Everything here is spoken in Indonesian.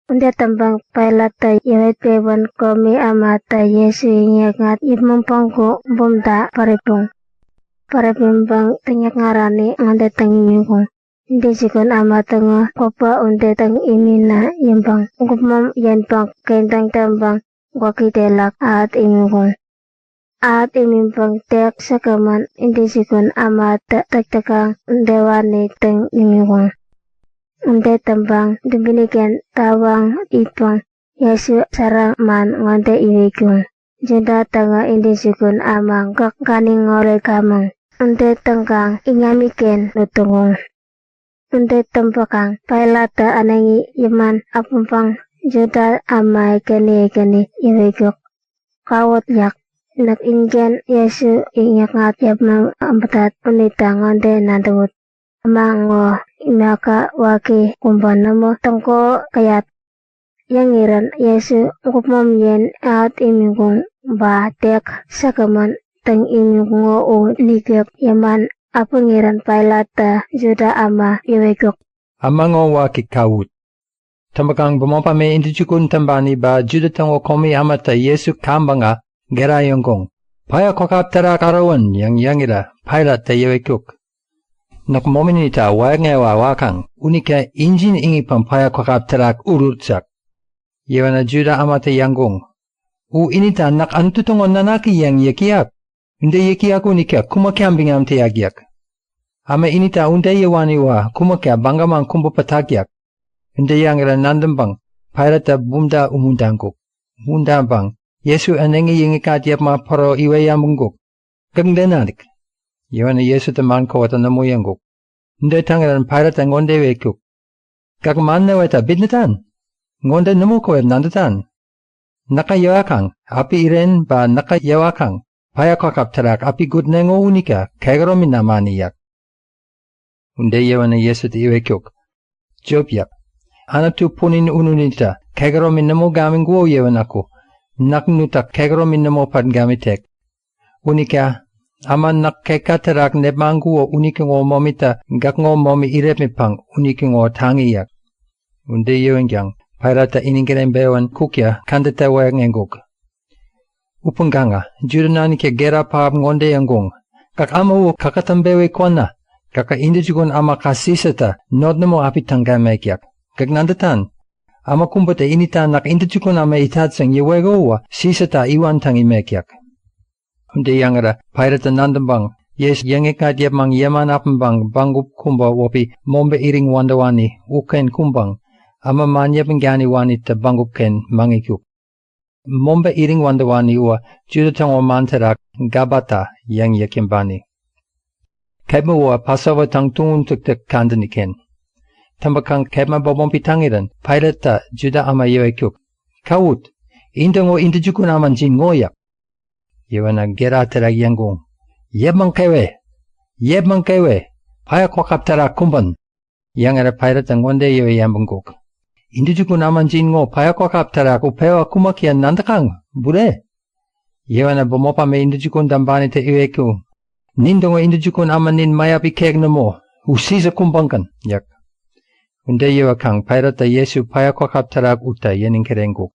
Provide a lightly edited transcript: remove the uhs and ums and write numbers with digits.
Unde tambang pailata yawet peban komi amata Yesu ingat imam pangko bumda paripung. Parapimbang tenyak ngarani ngande tangimingkung. Indi sikon amata nga kopa unde tang imina yimbang. Ngupmam yanbang kentang tambang wakitelak at imingkung. At imimbang tek sakaman indi sikon amata taktakang undewani tang imingkung. Unde tambang dibinikan tawang ipang Yesu sarang man ngande iwikung. Juda tanga indi sikun amang kaning ngore kamang. Unde tengkang inyamiken nutungong. Unde tempakang pailata anangi yaman apumpang juda amai kani iwikuk. Kawat yak nak ingen Yesu inyak ngat yapnang ambatat unita ngande nandawut. Amango imaka waki kumban namo tengko kayat yang iran Yesu ngupmam yen at imingkung ba tek sakaman teng imingkung o nikyak yaman apangiran pailata juda ama iwekok. Amango waki kawut. Tambakang bumapame indijukun tambani ba juda tango komi amata Yesu kambanga gera yongkong. Paya kokaptara karawan yang yangira pailata iwekok. Nak mominita wangewa wakang unika injin ingi pampaya kokapterak urutsak. Yewana juda amate yanggong. Inita nak antutongon nanaki yang yekiak. Unde yekiak unika kumakyam bingam te yagiak. Ama inita unde yewani wa kumakya bangaman kumbu patakyak. Unde yangira nandambang pairata bumda umundangkuk. Mundambang Yesu anengi yengikat yapma paro iwe yambungkuk. Gangdenadik. Yewana Yesu teman kawata namu yangguk. Nde tangaran pairata ngonde wekuk. Kak manne weta bidnetan. Ngonde namu kawet nandatan. Naka yawakang api iren ba naka yawakang. Paya kakaptarak api gudnengo unika kagaromi namani yak. Unde yewana Yesu te iwekuk. Job yak. Anatu punin ununita kagaromi namu gaminguo yewanaku. Naknutak kagaromi namu pat gamitek. Unika aman nak kekatarak nebanguo unikingo momita gakngo momi irepmipang unikingo tangiyak. Unde yewengyang pairata iningkeren bewan kukya kandata wengenguk. Upanganga judanani ke gera pab ngonde yangung. Kak amawo kakatambewe kwana. Kaka indijugun ama kasisata nodnamo apitanggamekyak. Kak nandatan. Ama kumbata inita nak indijugun ama itatsang yewegowa sisata iwantangimekyak. Unde yangara pairata nandambang yes yangekat yapmang yaman apambang bangup kumba wopi mombe iring wandawani uken kumbang ama manyapang gani wanita bangup ken mangikuk. Mombe iring wandawani uwa judatango mantarak gabata yang yakimbani. Kebma uwa pasawa tang tungun tuktak kandaniken. Tambakang kebma bobompi tangiran pairata juda ama yewekuk. Kawut, indango indajukun aman jin ngoyak. Yewana gera tarak yangung. Yebman kewe. Paya kwakaptara kumban. Yangara pairata ngonde yewe yambungkuk. Indijukun aman jingo paya kwakaptara upewa kumakian nandakang. Bure. Yewana bomopame indijukun dambani te iweku. Nindongo indijukun aman nin mayapi kegnamo. Usisa kumbangkan. Yak. Unde yewa kang pairata Yesu paya kwakaptara uta yening kerengkuk.